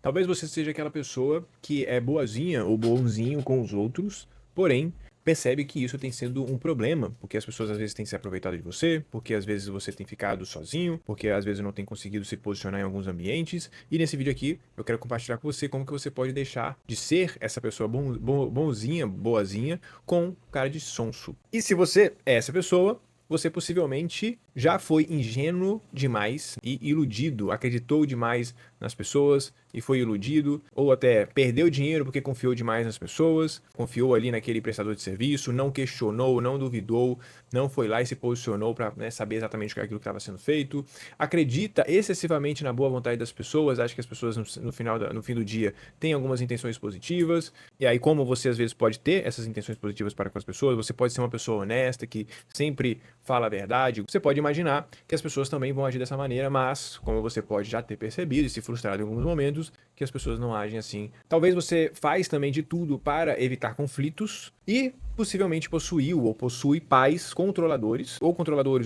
Talvez você seja aquela pessoa que é boazinha ou bonzinho com os outros, porém percebe que isso tem sido um problema, porque as pessoas às vezes têm se aproveitado de você, porque às vezes você tem ficado sozinho, porque às vezes não tem conseguido se posicionar em alguns ambientes. E nesse vídeo aqui eu quero compartilhar com você como que você pode deixar de ser essa pessoa bonzinha, boazinha, com cara de sonso. E se você é essa pessoa, você possivelmente já foi ingênuo demais e iludido, acreditou demais nas pessoas e foi iludido, ou até perdeu dinheiro porque confiou demais nas pessoas, confiou ali naquele prestador de serviço, não questionou, não duvidou, não foi lá e se posicionou para saber exatamente aquilo que estava sendo feito, acredita excessivamente na boa vontade das pessoas, acha que as pessoas no fim do dia têm algumas intenções positivas, e aí como você às vezes pode ter essas intenções positivas para com as pessoas, você pode ser uma pessoa honesta, que sempre fala a verdade, você pode imaginar que as pessoas também vão agir dessa maneira, mas como você pode já ter percebido e se frustrado em alguns momentos, que as pessoas não agem assim. Talvez você faz também de tudo para evitar conflitos e possivelmente possuiu ou possui pais controladores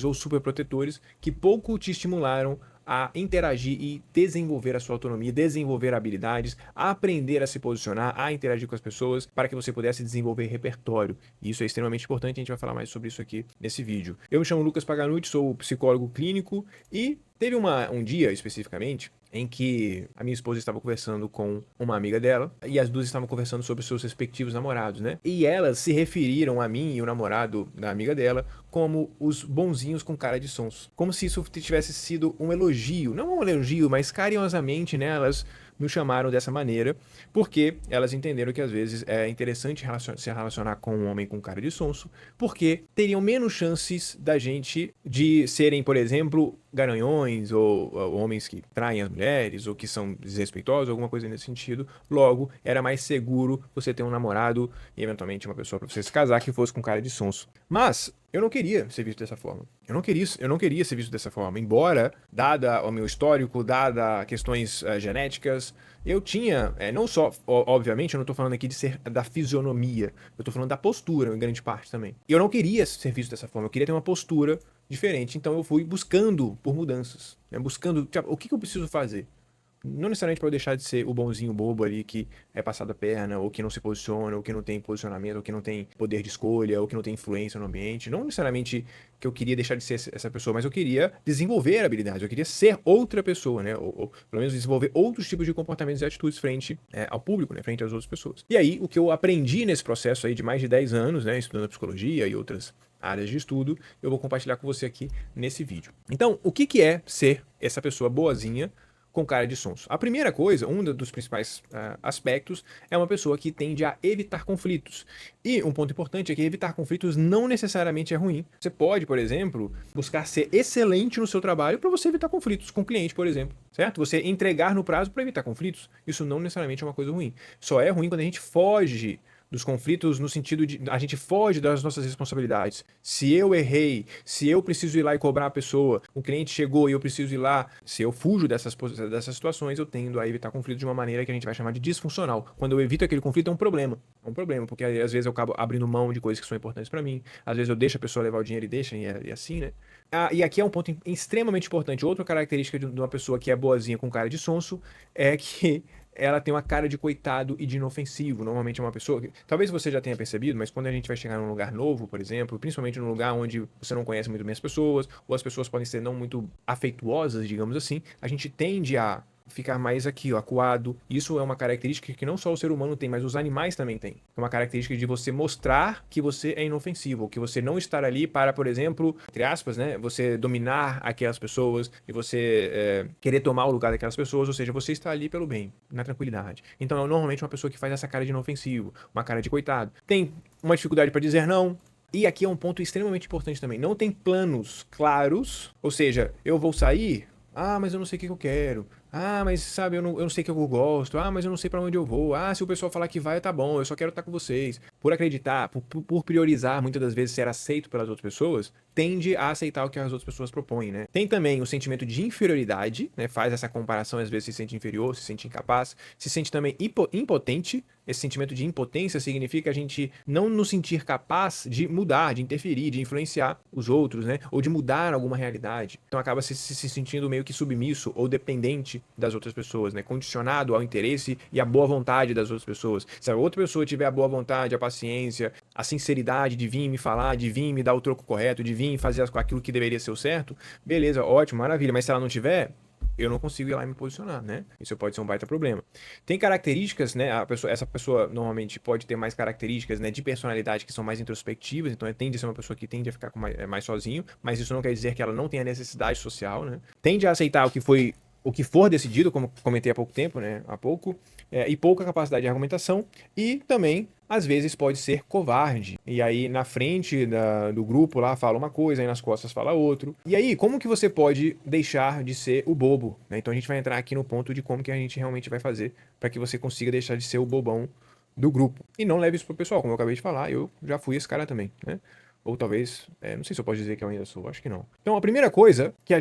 ou superprotetores que pouco te estimularam a interagir e desenvolver a sua autonomia, desenvolver habilidades, aprender a se posicionar, a interagir com as pessoas, para que você pudesse desenvolver repertório. E isso é extremamente importante, a gente vai falar mais sobre isso aqui nesse vídeo. Eu me chamo Lucas Paganucci, sou psicólogo clínico e teve um dia especificamente em que a minha esposa estava conversando com uma amiga dela e as duas estavam conversando sobre seus respectivos namorados, né? E elas se referiram a mim e o namorado da amiga dela como os bonzinhos com cara de sons. Como se isso tivesse sido um elogio, não um elogio, mas carinhosamente, né? Elas nos chamaram dessa maneira, porque elas entenderam que às vezes é interessante se relacionar com um homem com cara de sonso, porque teriam menos chances da gente de serem, por exemplo, garanhões ou homens que traem as mulheres ou que são desrespeitosos, alguma coisa nesse sentido. Logo, era mais seguro você ter um namorado e eventualmente uma pessoa para você se casar que fosse com cara de sonso. Mas eu não queria ser visto dessa forma. Eu não queria ser visto dessa forma. Embora, dada o meu histórico, dada questões genéticas, eu tinha, não só, obviamente, eu não tô falando aqui de ser da fisionomia, eu tô falando da postura, em grande parte também. E eu não queria ser visto dessa forma, eu queria ter uma postura diferente, então eu fui buscando por mudanças, né? Buscando, tipo, o que eu preciso fazer? Não necessariamente para eu deixar de ser o bonzinho bobo ali que é passado a perna, ou que não se posiciona, ou que não tem posicionamento, ou que não tem poder de escolha, ou que não tem influência no ambiente. Não necessariamente que eu queria deixar de ser essa pessoa, mas eu queria desenvolver habilidades, eu queria ser outra pessoa, né? Ou pelo menos desenvolver outros tipos de comportamentos e atitudes frente ao público, né? Frente às outras pessoas. E aí, o que eu aprendi nesse processo aí de mais de 10 anos, né? Estudando psicologia e outras áreas de estudo, eu vou compartilhar com você aqui nesse vídeo. Então, o que é ser essa pessoa boazinha com cara de sonso? A primeira coisa, um dos principais aspectos, é uma pessoa que tende a evitar conflitos. E um ponto importante é que evitar conflitos não necessariamente é ruim. Você pode, por exemplo, buscar ser excelente no seu trabalho para você evitar conflitos com o cliente, por exemplo, certo? Você entregar no prazo para evitar conflitos. Isso não necessariamente é uma coisa ruim. Só é ruim quando a gente foge dos conflitos no sentido de a gente foge das nossas responsabilidades. Se eu errei, se eu preciso ir lá e cobrar a pessoa, o cliente chegou e eu preciso ir lá, se eu fujo dessas situações, eu tendo a evitar conflitos de uma maneira que a gente vai chamar de disfuncional. Quando eu evito aquele conflito, é um problema. É um problema, porque às vezes eu acabo abrindo mão de coisas que são importantes para mim, às vezes eu deixo a pessoa levar o dinheiro e deixa, e assim, né? E aqui é um ponto extremamente importante. Outra característica de uma pessoa que é boazinha com cara de sonso é que ela tem uma cara de coitado e de inofensivo. Normalmente é uma pessoa que, talvez você já tenha percebido, mas quando a gente vai chegar num lugar novo, por exemplo, principalmente num lugar onde você não conhece muito bem as pessoas, ou as pessoas podem ser não muito afeituosas, digamos assim, a gente tende a ficar mais aqui, ó, acuado. Isso é uma característica que não só o ser humano tem, mas os animais também têm. É uma característica de você mostrar que você é inofensivo, que você não estar ali para, por exemplo, entre aspas, né, você dominar aquelas pessoas e você querer tomar o lugar daquelas pessoas, ou seja, você está ali pelo bem, na tranquilidade. Então é normalmente uma pessoa que faz essa cara de inofensivo, uma cara de coitado. Tem uma dificuldade para dizer não. E aqui é um ponto extremamente importante também. Não tem planos claros, ou seja, eu vou sair, mas eu não sei o que eu quero. Mas sabe, eu não sei o que eu gosto. Mas eu não sei pra onde eu vou. Se o pessoal falar que vai, tá bom, eu só quero estar com vocês. Por acreditar, por priorizar muitas das vezes ser aceito pelas outras pessoas, tende a aceitar o que as outras pessoas propõem, né? Tem também o sentimento de inferioridade, né? Faz essa comparação, às vezes se sente inferior, se sente incapaz, se sente também impotente. Esse sentimento de impotência significa a gente não nos sentir capaz de mudar, de interferir, de influenciar os outros, né? Ou de mudar alguma realidade. Então acaba se sentindo meio que submisso ou dependente das outras pessoas, né? Condicionado ao interesse e à boa vontade das outras pessoas. Se a outra pessoa tiver a boa vontade, a paciência, a sinceridade de vir me falar, de vir me dar o troco correto, de vir fazer aquilo que deveria ser o certo, beleza, ótimo, maravilha. Mas se ela não tiver, eu não consigo ir lá e me posicionar, né? Isso pode ser um baita problema. Tem características, né? Essa pessoa normalmente pode ter mais características, né, de personalidade que são mais introspectivas, então tende a ser uma pessoa que tende a ficar mais sozinho, mas isso não quer dizer que ela não tenha necessidade social, né? Tende a aceitar o que for decidido, como comentei há pouco tempo, né? Há pouco, e pouca capacidade de argumentação, e também às vezes pode ser covarde. E aí na frente do grupo lá fala uma coisa, aí nas costas fala outro. E aí, como que você pode deixar de ser o bobo, né? Então a gente vai entrar aqui no ponto de como que a gente realmente vai fazer para que você consiga deixar de ser o bobão do grupo. E não leve isso pro pessoal, como eu acabei de falar, eu já fui esse cara também, né? Ou talvez, não sei se eu posso dizer que eu ainda sou, acho que não. Então a primeira coisa que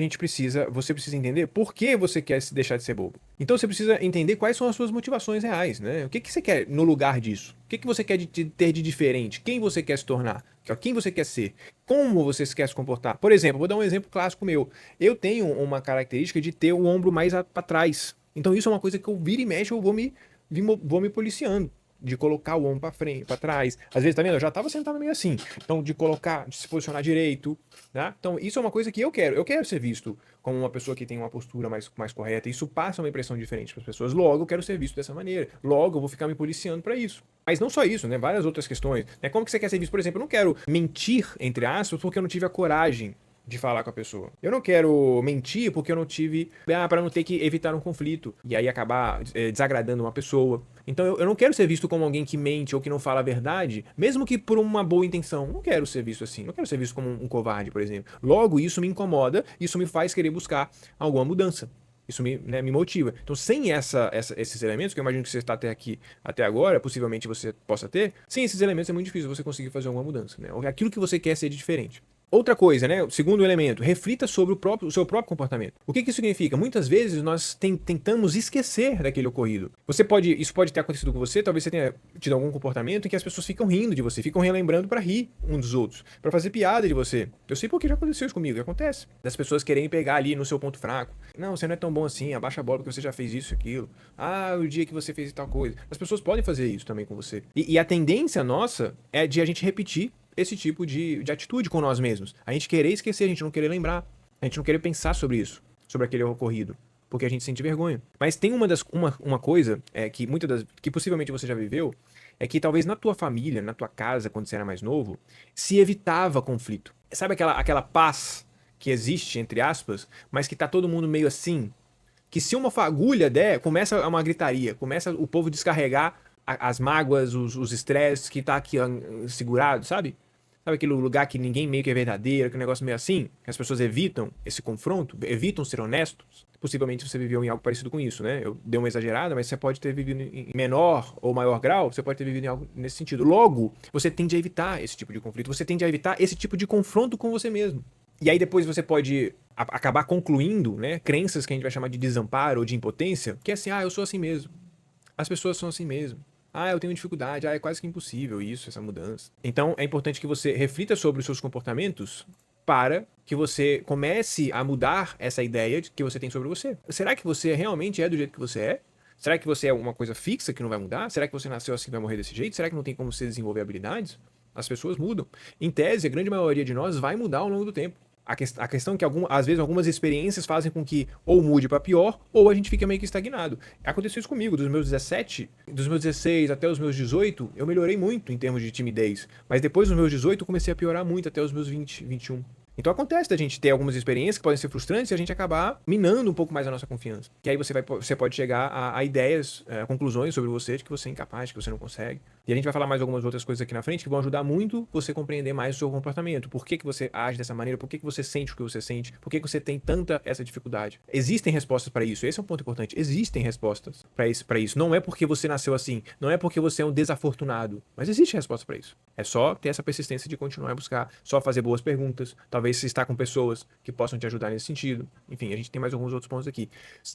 você precisa entender por que você quer se deixar de ser bobo. Então você precisa entender quais são as suas motivações reais, né? O que você quer no lugar disso? O que você quer ter de diferente? Quem você quer se tornar? Quem você quer ser? Como você quer se comportar? Por exemplo, vou dar um exemplo clássico meu. Eu tenho uma característica de ter o ombro mais para trás. Então isso é uma coisa que eu vira e mexe, eu vou me policiando. De colocar o ombro pra frente, pra trás. Às vezes, tá vendo? Eu já tava sentado meio assim. Então, de se posicionar direito, né? Então, isso é uma coisa que eu quero. Eu quero ser visto como uma pessoa que tem uma postura mais correta. Isso passa uma impressão diferente para as pessoas. Logo, eu quero ser visto dessa maneira. Logo, eu vou ficar me policiando para isso. Mas não só isso, né? Várias outras questões. Né? Como que você quer ser visto? Por exemplo, eu não quero mentir, entre aspas, porque eu não tive a coragem de falar com a pessoa. Eu não quero mentir porque eu não tive... para não ter que evitar um conflito. E aí acabar desagradando uma pessoa. Então eu não quero ser visto como alguém que mente ou que não fala a verdade, mesmo que por uma boa intenção. Não quero ser visto assim. Não quero ser visto como um covarde, por exemplo. Logo, isso me incomoda, isso me faz querer buscar alguma mudança. Isso me motiva. Então, sem esses elementos, que eu imagino que você está até agora, possivelmente você possa ter, sem esses elementos é muito difícil você conseguir fazer alguma mudança, né? Aquilo que você quer ser diferente. Outra coisa, né? O segundo elemento, reflita sobre o seu próprio comportamento. O que isso significa? Muitas vezes nós tentamos esquecer daquele ocorrido. Isso pode ter acontecido com você, talvez você tenha tido algum comportamento em que as pessoas ficam rindo de você, ficam relembrando para rir uns dos outros, para fazer piada de você. Eu sei porque já aconteceu isso comigo, acontece. Das pessoas querem pegar ali no seu ponto fraco. Não, você não é tão bom assim, abaixa a bola porque você já fez isso e aquilo. Ah, o dia que você fez tal coisa. As pessoas podem fazer isso também com você. E a tendência nossa é de a gente repetir esse tipo de atitude com nós mesmos. A gente querer esquecer, a gente não querer lembrar, a gente não querer pensar sobre isso, sobre aquele ocorrido, porque a gente sente vergonha. Mas tem uma coisa que possivelmente você já viveu, é que talvez na tua família, na tua casa, quando você era mais novo, se evitava conflito. Sabe aquela paz que existe, entre aspas, mas que tá todo mundo meio assim? Que se uma fagulha der, começa uma gritaria, começa o povo descarregar as mágoas, os estresses que tá aqui segurado, sabe? Sabe aquele lugar que ninguém meio que é verdadeiro, aquele negócio meio assim? Que as pessoas evitam esse confronto, evitam ser honestos. Possivelmente você viveu em algo parecido com isso, né? Eu dei uma exagerada, mas você pode ter vivido em menor ou maior grau, você pode ter vivido em algo nesse sentido. Logo, você tende a evitar esse tipo de conflito, você tende a evitar esse tipo de confronto com você mesmo. E aí depois você pode acabar concluindo, né, crenças que a gente vai chamar de desamparo ou de impotência, que é assim, eu sou assim mesmo. As pessoas são assim mesmo. Eu tenho dificuldade. É quase que impossível isso, essa mudança. Então, é importante que você reflita sobre os seus comportamentos para que você comece a mudar essa ideia que você tem sobre você. Será que você realmente é do jeito que você é? Será que você é uma coisa fixa que não vai mudar? Será que você nasceu assim e vai morrer desse jeito? Será que não tem como você desenvolver habilidades? As pessoas mudam. Em tese, a grande maioria de nós vai mudar ao longo do tempo. A questão é que às vezes algumas experiências fazem com que ou mude para pior ou a gente fica meio que estagnado. Aconteceu isso comigo, dos meus 16 até os meus 18, eu melhorei muito em termos de timidez. Mas depois dos meus 18 eu comecei a piorar muito até os meus 20, 21. Então acontece da gente ter algumas experiências que podem ser frustrantes e a gente acabar minando um pouco mais a nossa confiança. Que aí você pode chegar a ideias, a conclusões sobre você de que você é incapaz, de que você não consegue. E a gente vai falar mais algumas outras coisas aqui na frente que vão ajudar muito você compreender mais o seu comportamento. Por que você age dessa maneira? Por que você sente o que você sente? Por que você tem tanta essa dificuldade? Existem respostas para isso. Esse é um ponto importante. Existem respostas para isso. Não é porque você nasceu assim. Não é porque você é um desafortunado. Mas existe resposta para isso. É só ter essa persistência de continuar a buscar. Só fazer boas perguntas. Talvez se estar com pessoas que possam te ajudar nesse sentido. Enfim, a gente tem mais alguns outros pontos aqui.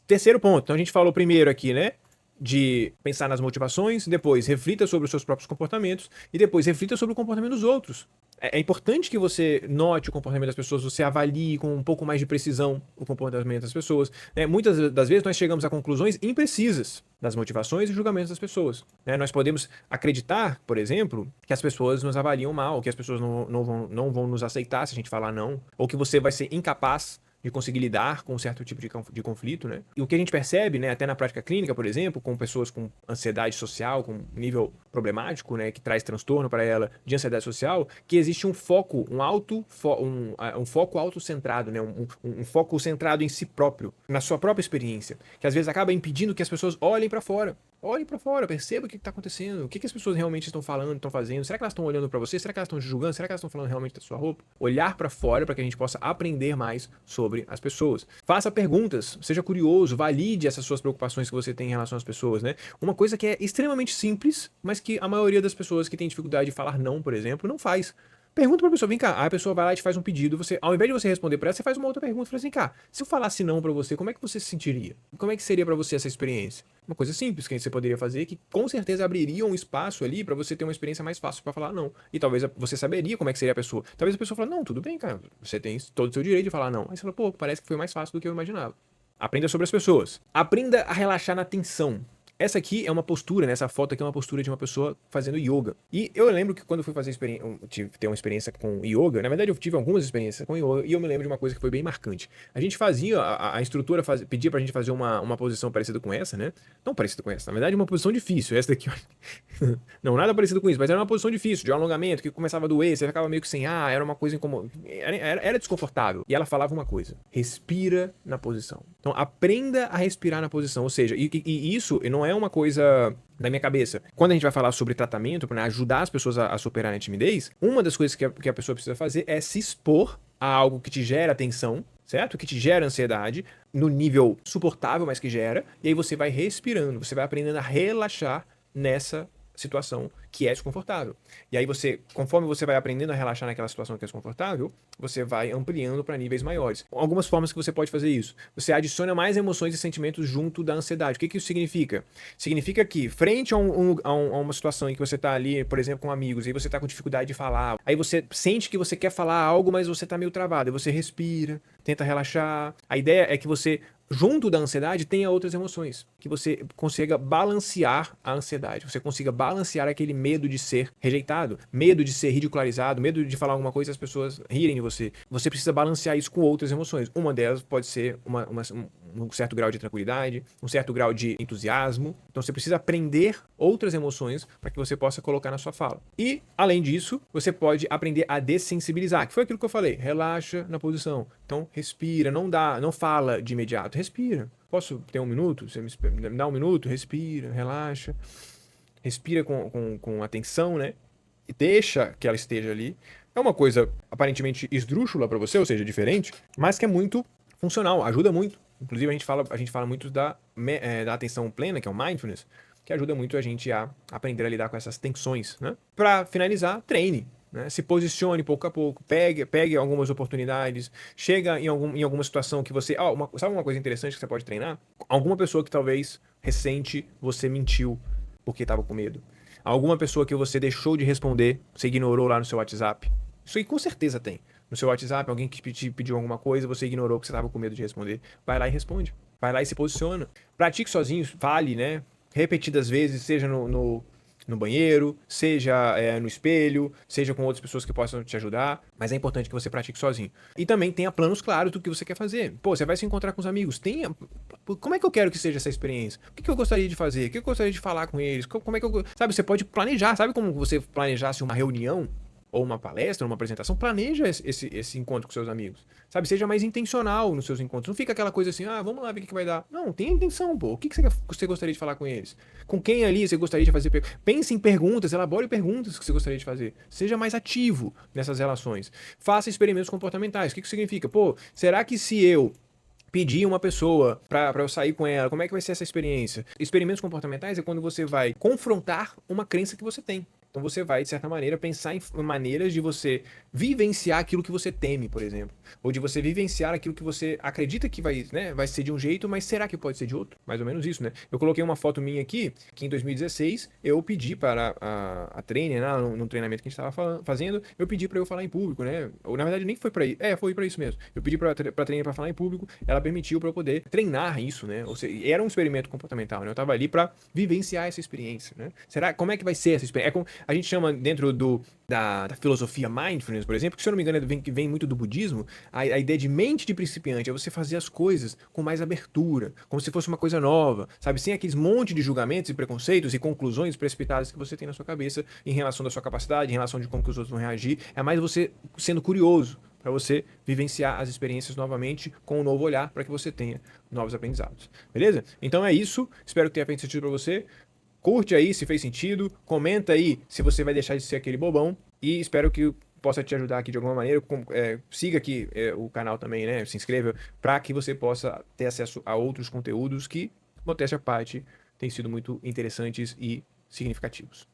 Terceiro ponto. Então a gente falou primeiro aqui, né? De pensar nas motivações, depois reflita sobre os seus próprios comportamentos e depois reflita sobre o comportamento dos outros. É importante que você note o comportamento das pessoas, você avalie com um pouco mais de precisão o comportamento das pessoas, né? Muitas das vezes nós chegamos a conclusões imprecisas das motivações e julgamentos das pessoas, né? Nós podemos acreditar, por exemplo, que as pessoas nos avaliam mal, que as pessoas não vão nos aceitar se a gente falar não, ou que você vai ser incapaz de conseguir lidar com um certo tipo de conflito, né? E o que a gente percebe, né, até na prática clínica, por exemplo, com pessoas com ansiedade social, com nível problemático, né, que traz transtorno para ela de ansiedade social, que existe um foco, um foco autocentrado, né, um foco centrado em si próprio, na sua própria experiência, que às vezes acaba impedindo que as pessoas olhem para fora. Olhem para fora, perceba o que está acontecendo, o que as pessoas realmente estão falando, estão fazendo. Será que elas estão olhando para você? Será que elas estão te julgando? Será que elas estão falando realmente da sua roupa? Olhar para fora para que a gente possa aprender mais sobre as pessoas. Faça perguntas, seja curioso, valide essas suas preocupações que você tem em relação às pessoas, né? Uma coisa que é extremamente simples, mas que a maioria das pessoas que tem dificuldade de falar não, por exemplo, não faz. Pergunta pra pessoa, vem cá. Aí a pessoa vai lá e te faz um pedido. Você, ao invés de você responder pra ela, você faz uma outra pergunta. Fala assim, cá, se eu falasse não pra você, como é que você se sentiria? Como é que seria pra você essa experiência? Uma coisa simples que você poderia fazer, que com certeza abriria um espaço ali pra você ter uma experiência mais fácil pra falar não. E talvez você saberia como é que seria a pessoa. Talvez a pessoa fale, não, tudo bem, cara. Você tem todo o seu direito de falar não. Aí você fala, pô, parece que foi mais fácil do que eu imaginava. Aprenda sobre as pessoas. Aprenda a relaxar na tensão. Essa aqui é uma postura, né? Essa foto aqui é uma postura de uma pessoa fazendo yoga. E eu lembro que quando eu fui fazer ter uma experiência com yoga, na verdade eu tive algumas experiências com yoga, e eu me lembro de uma coisa que foi bem marcante. A gente fazia, a instrutora pedia pra gente fazer uma posição parecida com essa, né? Não parecida com essa, na verdade uma posição difícil. Essa daqui, não, nada parecido com isso, mas era uma posição difícil, de alongamento, que começava a doer, você ficava meio que sem ar, era uma coisa incomum, era desconfortável. E ela falava uma coisa, respira na posição. Então aprenda a respirar na posição, ou seja, e isso não é uma coisa da minha cabeça. Quando a gente vai falar sobre tratamento, para ajudar as pessoas a superar a timidez, uma das coisas que a pessoa precisa fazer é se expor a algo que te gera tensão, certo? Que te gera ansiedade, no nível suportável, mas que gera, e aí você vai respirando, você vai aprendendo a relaxar nessa situação que é desconfortável. E aí você, conforme você vai aprendendo a relaxar naquela situação que é desconfortável, você vai ampliando para níveis maiores. Algumas formas que você pode fazer isso. Você adiciona mais emoções e sentimentos junto da ansiedade. O que isso significa? Significa que, frente a uma situação em que você está ali, por exemplo, com amigos, e você está com dificuldade de falar, aí você sente que você quer falar algo, mas você está meio travado, aí você respira, tenta relaxar. A ideia é que você, junto da ansiedade, tenha outras emoções, que você consiga balancear a ansiedade, você consiga balancear aquele medo de ser rejeitado, medo de ser ridicularizado, medo de falar alguma coisa e as pessoas rirem de você. Você precisa balancear isso com outras emoções. Uma delas pode ser um certo grau de tranquilidade, um certo grau de entusiasmo. Então você precisa aprender outras emoções para que você possa colocar na sua fala. E, além disso, você pode aprender a dessensibilizar, que foi aquilo que eu falei. Relaxa na posição. Então, respira, não fala de imediato, respira. Posso ter um minuto? Você me dá um minuto? Respira, relaxa. Respira com atenção, né? E deixa que ela esteja ali. É uma coisa aparentemente esdrúxula para você, ou seja, diferente, mas que é muito funcional, ajuda muito. Inclusive, a gente fala muito da atenção plena, que é o mindfulness, que ajuda muito a gente a aprender a lidar com essas tensões, né? Para finalizar, treine. Né? Se posicione pouco a pouco, pegue algumas oportunidades, chega em alguma situação que você... sabe uma coisa interessante que você pode treinar? Alguma pessoa que talvez recente você mentiu porque estava com medo. Alguma pessoa que você deixou de responder, você ignorou lá no seu WhatsApp. Isso aí com certeza tem. No seu WhatsApp, alguém que te pediu alguma coisa, você ignorou porque você estava com medo de responder. Vai lá e responde. Vai lá e se posiciona. Pratique sozinho, fale, né? Repetidas vezes, seja no banheiro, seja no espelho, seja com outras pessoas que possam te ajudar, mas é importante que você pratique sozinho. E também tenha planos claros do que você quer fazer. Pô, você vai se encontrar com os amigos, como é que eu quero que seja essa experiência? O que eu gostaria de fazer? O que eu gostaria de falar com eles? Como é que eu... Sabe, você pode planejar, sabe como você planejasse uma reunião? Ou uma palestra, uma apresentação, planeja esse encontro com seus amigos. Sabe, seja mais intencional nos seus encontros. Não fica aquela coisa assim, vamos lá ver o que vai dar. Não, tenha intenção, pô. O que você gostaria de falar com eles? Com quem ali você gostaria de fazer? Pense em perguntas, elabore perguntas que você gostaria de fazer. Seja mais ativo nessas relações. Faça experimentos comportamentais. O que significa? Pô, será que se eu pedir uma pessoa pra eu sair com ela, como é que vai ser essa experiência? Experimentos comportamentais é quando você vai confrontar uma crença que você tem. Então você vai, de certa maneira, pensar em maneiras de você vivenciar aquilo que você teme, por exemplo. Ou de você vivenciar aquilo que você acredita que vai, né, vai ser de um jeito, mas será que pode ser de outro? Mais ou menos isso, né? Eu coloquei uma foto minha aqui, que em 2016 eu pedi para a trainer, né, no treinamento que a gente estava fazendo, eu pedi para eu falar em público, né? Ou na verdade nem foi para isso, foi para isso mesmo. Eu pedi para a trainer para falar em público, ela permitiu para eu poder treinar isso, né? Ou seja, era um experimento comportamental, né? Eu estava ali para vivenciar essa experiência, né? Será, como é que vai ser essa experiência? A gente chama dentro da filosofia mindfulness, por exemplo, que se eu não me engano vem muito do budismo, a ideia de mente de principiante é você fazer as coisas com mais abertura, como se fosse uma coisa nova, sabe? Sem aqueles monte de julgamentos e preconceitos e conclusões precipitadas que você tem na sua cabeça em relação da sua capacidade, em relação de como que os outros vão reagir. É mais você sendo curioso para você vivenciar as experiências novamente com um novo olhar para que você tenha novos aprendizados. Beleza? Então é isso. Espero que tenha feito sentido para você. Curte aí se fez sentido, comenta aí se você vai deixar de ser aquele bobão e espero que possa te ajudar aqui de alguma maneira. Siga aqui o canal também, né? Se inscreva para que você possa ter acesso a outros conteúdos que, modéstia à parte, têm sido muito interessantes e significativos.